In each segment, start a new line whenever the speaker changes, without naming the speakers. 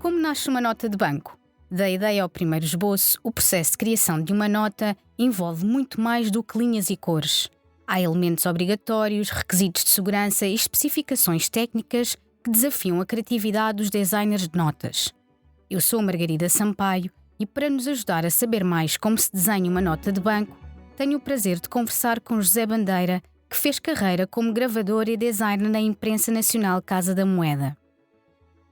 Como nasce uma nota de banco? Da ideia ao primeiro esboço, o processo de criação de uma nota envolve muito mais do que linhas e cores. Há elementos obrigatórios, requisitos de segurança e especificações técnicas que desafiam a criatividade dos designers de notas. Eu sou Margarida Sampaio e, para nos ajudar a saber mais como se desenha uma nota de banco, tenho o prazer de conversar com José Bandeira, que fez carreira como gravador e designer na Imprensa Nacional Casa da Moeda.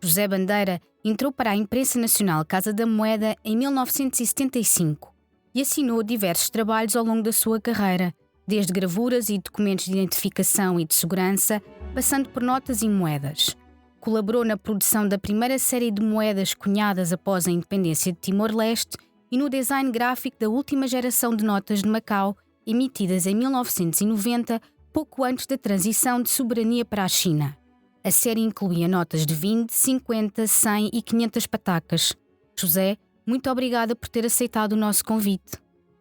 José Bandeira entrou para a Imprensa Nacional Casa da Moeda em 1975 e assinou diversos trabalhos ao longo da sua carreira, desde gravuras e documentos de identificação e de segurança, passando por notas e moedas. Colaborou na produção da primeira série de moedas cunhadas após a independência de Timor-Leste e no design gráfico da última geração de notas de Macau, emitidas em 1990, pouco antes da transição de soberania para a China. A série incluía notas de 20, 50, 100 e 500 patacas. José, muito obrigada por ter aceitado o nosso convite.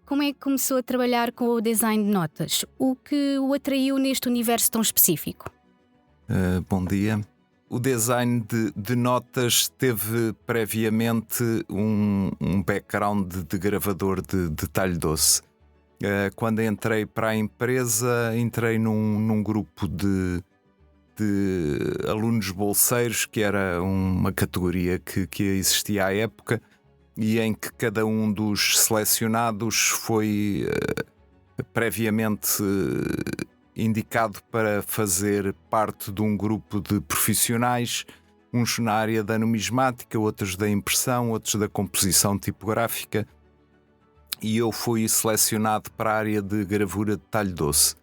Como é que começou a trabalhar com o design de notas? O que o atraiu neste universo tão específico?
Bom dia. O design de notas teve previamente um background de gravador de talho doce. Quando entrei para a empresa, entrei num grupo de alunos bolseiros, que era uma categoria que existia à época, e em que cada um dos selecionados foi previamente indicado para fazer parte de um grupo de profissionais, uns na área da numismática, outros da impressão, outros da composição tipográfica, e eu fui selecionado para a área de gravura de talho doce.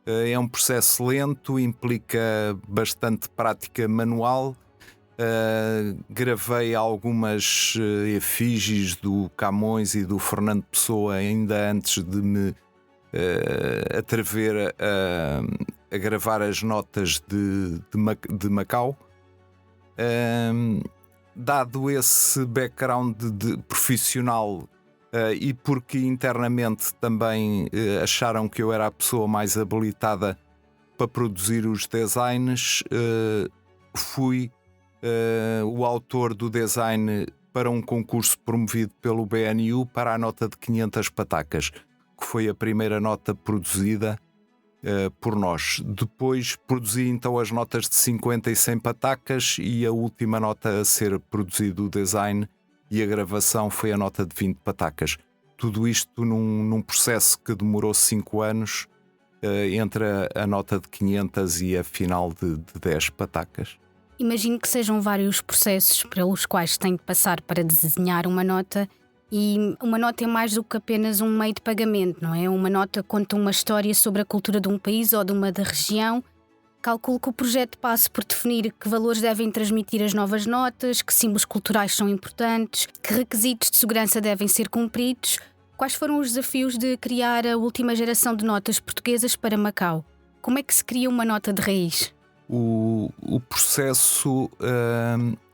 É um processo lento, implica bastante prática manual. Gravei algumas efígies do Camões e do Fernando Pessoa ainda antes de me atrever a gravar as notas de Macau. Dado esse background de profissional, e porque internamente também acharam que eu era a pessoa mais habilitada para produzir os designs, fui o autor do design para um concurso promovido pelo BNU para a nota de 500 patacas, que foi a primeira nota produzida por nós. Depois produzi então as notas de 50 e 100 patacas, e a última nota a ser produzido o design e a gravação foi a nota de 20 patacas. Tudo isto num processo que demorou 5 anos, entre a nota de 500 e a final de 10 patacas.
Imagino que sejam vários processos pelos quais tem de passar para desenhar uma nota, e uma nota é mais do que apenas um meio de pagamento, não é? Uma nota conta uma história sobre a cultura de um país ou de uma da região. Calculo que o projeto passe por definir que valores devem transmitir as novas notas, que símbolos culturais são importantes, que requisitos de segurança devem ser cumpridos. Quais foram os desafios de criar a última geração de notas portuguesas para Macau? Como é que se cria uma nota de raiz?
O processo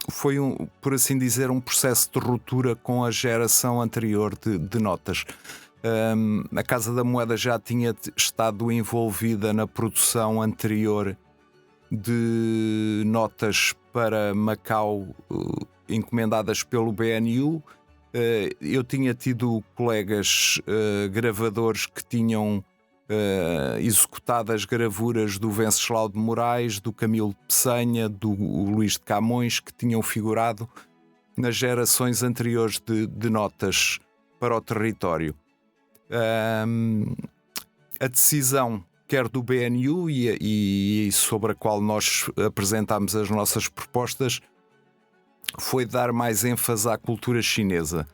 foi, por assim dizer, um processo de ruptura com a geração anterior de notas. A Casa da Moeda já tinha estado envolvida na produção anterior de notas para Macau, encomendadas pelo BNU. Eu tinha tido colegas gravadores que tinham executado as gravuras do Venceslau de Moraes, do Camilo de Peçanha, do Luís de Camões, que tinham figurado nas gerações anteriores de notas para o território. A decisão, quer do BNU e sobre a qual nós apresentámos as nossas propostas, foi dar mais ênfase à cultura chinesa.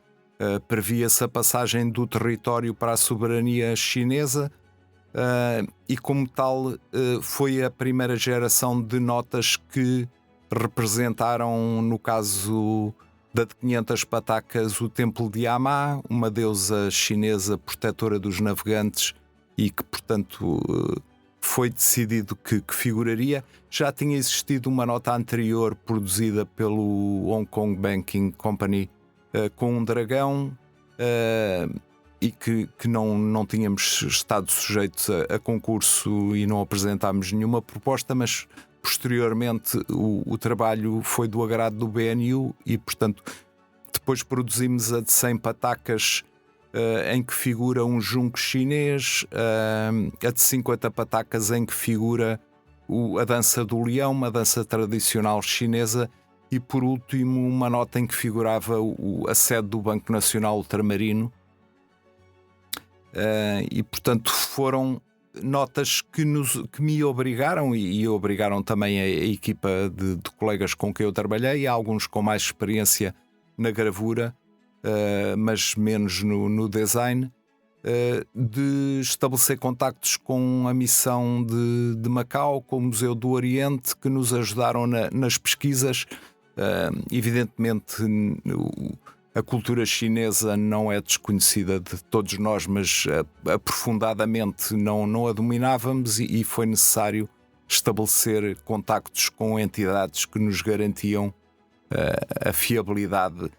Previa-se a passagem do território para a soberania chinesa, e como tal foi a primeira geração de notas que representaram, no caso da de 500 patacas, o templo de Amá, uma deusa chinesa protetora dos navegantes, e que, portanto, foi decidido que figuraria. Já tinha existido uma nota anterior produzida pelo Hong Kong Banking Company com um dragão, e que não tínhamos estado sujeitos a concurso e não apresentámos nenhuma proposta, mas posteriormente o trabalho foi do agrado do BNU e, portanto, depois produzimos a de 100 patacas, em que figura um junco chinês, a de 50 patacas em que figura a dança do leão, uma dança tradicional chinesa, e por último uma nota em que figurava a sede do Banco Nacional Ultramarino. E portanto foram notas que me obrigaram e obrigaram também a equipa de colegas com quem eu trabalhei, e alguns com mais experiência na gravura, mas menos no design, de estabelecer contactos com a missão de Macau, com o Museu do Oriente, que nos ajudaram nas pesquisas. Evidentemente a cultura chinesa não é desconhecida de todos nós, mas aprofundadamente não a dominávamos, e foi necessário estabelecer contactos com entidades que nos garantiam a fiabilidade.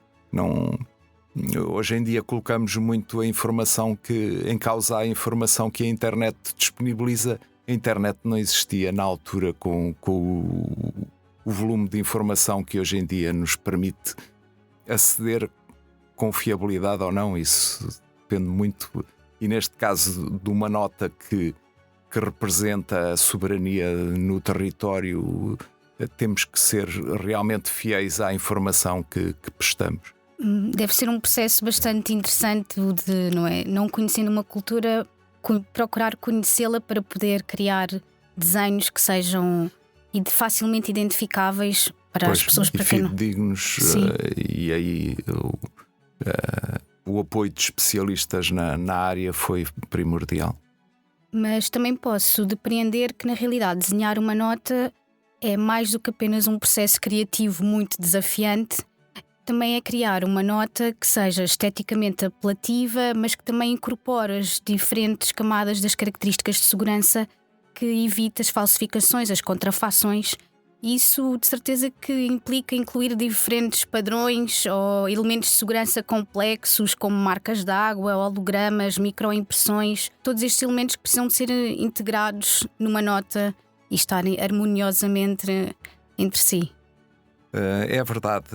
Hoje em dia colocamos muito a informação em causa a informação que a internet disponibiliza. A internet não existia na altura com o volume de informação que hoje em dia nos permite aceder com fiabilidade ou não. Isso depende muito, e neste caso de uma nota que representa a soberania no território, temos que ser realmente fiéis à informação que prestamos.
Deve ser um processo bastante interessante de, não é? Não conhecendo uma cultura, procurar conhecê-la para poder criar desenhos que sejam facilmente identificáveis para as pessoas, para quem não...
dignos, e aí o apoio de especialistas na área foi primordial.
Mas também posso depreender que na realidade desenhar uma nota é mais do que apenas um processo criativo muito desafiante. Também é criar uma nota que seja esteticamente apelativa, mas que também incorpore as diferentes camadas das características de segurança, que evita as falsificações, as contrafações. Isso de certeza que implica incluir diferentes padrões ou elementos de segurança complexos, como marcas de água, hologramas, microimpressões. Todos estes elementos que precisam de ser integrados numa nota e estarem harmoniosamente entre si.
É verdade.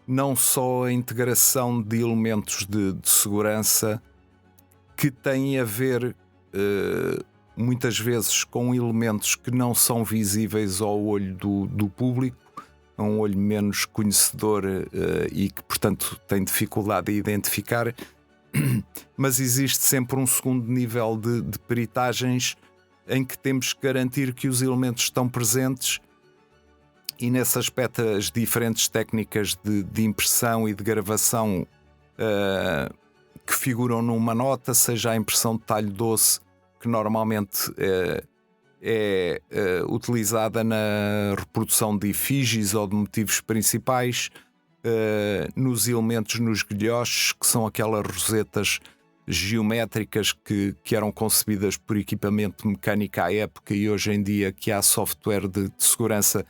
Não só a integração de elementos de segurança que têm a ver muitas vezes com elementos que não são visíveis ao olho do público, a um olho menos conhecedor e que, portanto, tem dificuldade em identificar, mas existe sempre um segundo nível de peritagens em que temos que garantir que os elementos estão presentes. E nesse aspecto, as diferentes técnicas de impressão e de gravação que figuram numa nota, seja a impressão de talho doce, que normalmente é utilizada na reprodução de efígies ou de motivos principais, nos elementos, nos guilhoches, que são aquelas rosetas geométricas que eram concebidas por equipamento mecânico à época, e hoje em dia que há software de segurança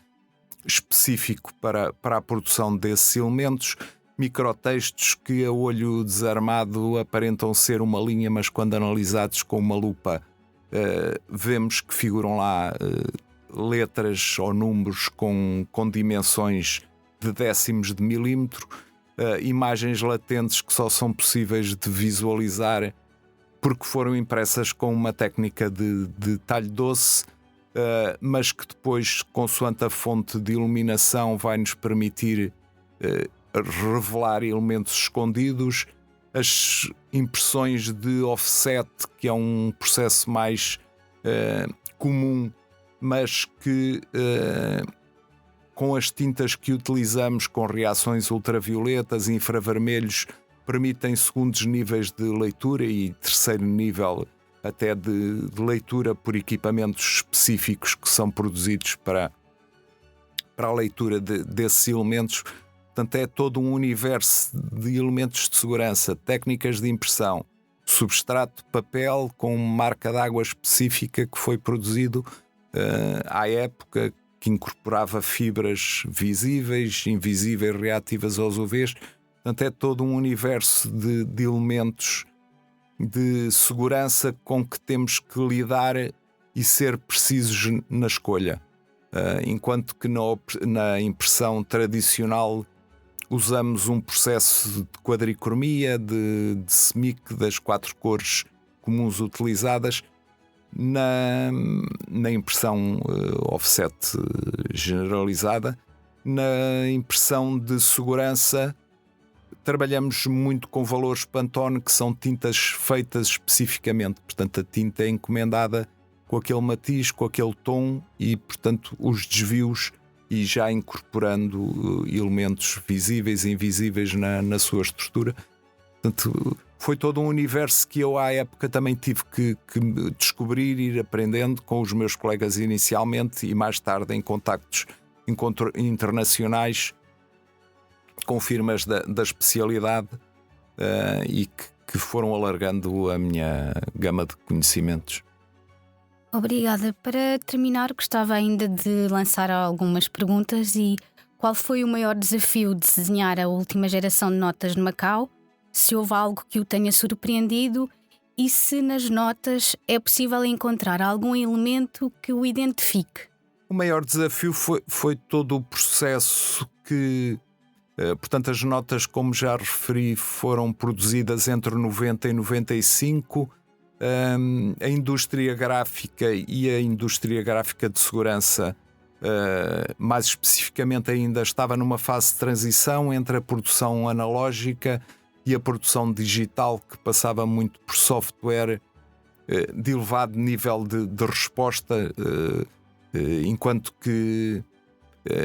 específico para a produção desses elementos. Microtextos que a olho desarmado aparentam ser uma linha, mas quando analisados com uma lupa vemos que figuram lá letras ou números com dimensões de décimos de milímetro, imagens latentes que só são possíveis de visualizar porque foram impressas com uma técnica de talho doce, mas que depois, consoante a fonte de iluminação, vai nos permitir revelar elementos escondidos. As impressões de offset, que é um processo mais comum, mas que com as tintas que utilizamos, com reações ultravioletas e infravermelhos, permitem segundos níveis de leitura e terceiro nível até de leitura por equipamentos específicos que são produzidos para a leitura desses elementos. Portanto, é todo um universo de elementos de segurança, técnicas de impressão, substrato, papel com marca d'água específica que foi produzido à época, que incorporava fibras visíveis, invisíveis, reativas aos UVs. Portanto, é todo um universo de elementos de segurança com que temos que lidar e ser precisos na escolha. enquanto que na impressão tradicional usamos um processo de quadricromia, de semic, das 4 cores comuns utilizadas. Na impressão offset generalizada, na impressão de segurança, trabalhamos muito com valores Pantone, que são tintas feitas especificamente. Portanto, a tinta é encomendada com aquele matiz, com aquele tom e, portanto, os desvios e já incorporando elementos visíveis e invisíveis na sua estrutura. Portanto, foi todo um universo que eu à época também tive que descobrir e ir aprendendo com os meus colegas inicialmente e mais tarde em contactos internacionais com firmas da especialidade e que foram alargando a minha gama de conhecimentos.
Obrigada. Para terminar, gostava ainda de lançar algumas perguntas. E qual foi o maior desafio de desenhar a última geração de notas de Macau? Se houve algo que o tenha surpreendido e se nas notas é possível encontrar algum elemento que o identifique?
O maior desafio foi todo o processo que, portanto, as notas, como já referi, foram produzidas entre 90 e 95. A indústria gráfica e a indústria gráfica de segurança, mais especificamente ainda, estava numa fase de transição entre a produção analógica e a produção digital, que passava muito por software de elevado nível de resposta, enquanto que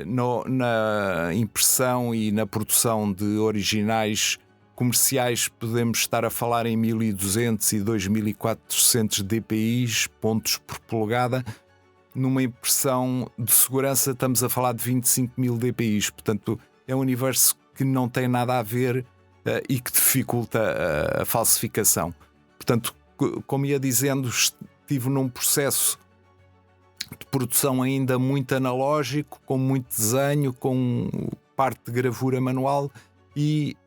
na impressão e na produção de originais comerciais podemos estar a falar em 1200 e 2400 dpi, pontos por polegada. Numa impressão de segurança estamos a falar de 25.000 dpi, portanto é um universo que não tem nada a ver e que dificulta a falsificação. Portanto, como ia dizendo, estive num processo de produção ainda muito analógico, com muito desenho, com parte de gravura manual, e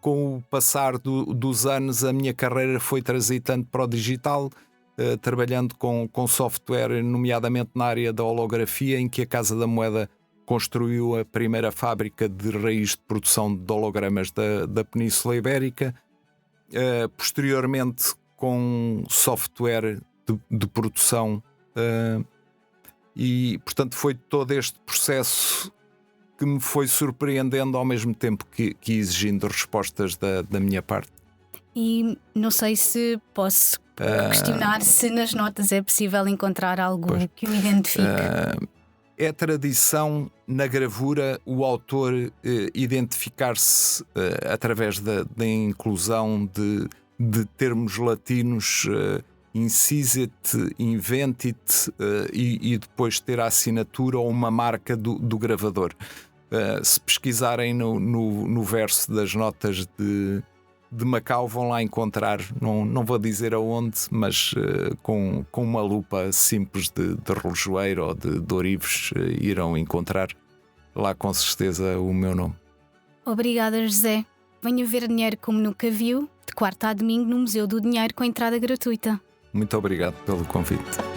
com o passar dos anos a minha carreira foi transitando para o digital, trabalhando com software, nomeadamente na área da holografia, em que a Casa da Moeda construiu a primeira fábrica de raiz de produção de hologramas da Península Ibérica. Posteriormente, com software de produção, e portanto foi todo este processo que me foi surpreendendo ao mesmo tempo que exigindo respostas da minha parte.
E não sei se posso questionar se nas notas é possível encontrar algo que o identifique.
É tradição na gravura o autor identificar-se através da inclusão de termos latinos, Incisit, Inventit, e depois ter a assinatura ou uma marca do gravador. Se pesquisarem no verso das notas de Macau, vão lá encontrar, não vou dizer aonde, mas com uma lupa simples de relojoeiro ou de ourives, irão encontrar lá com certeza o meu nome.
Obrigada, José. Venha ver dinheiro como nunca viu, de quarta a domingo no Museu do Dinheiro, com entrada gratuita.
Muito obrigado pelo convite.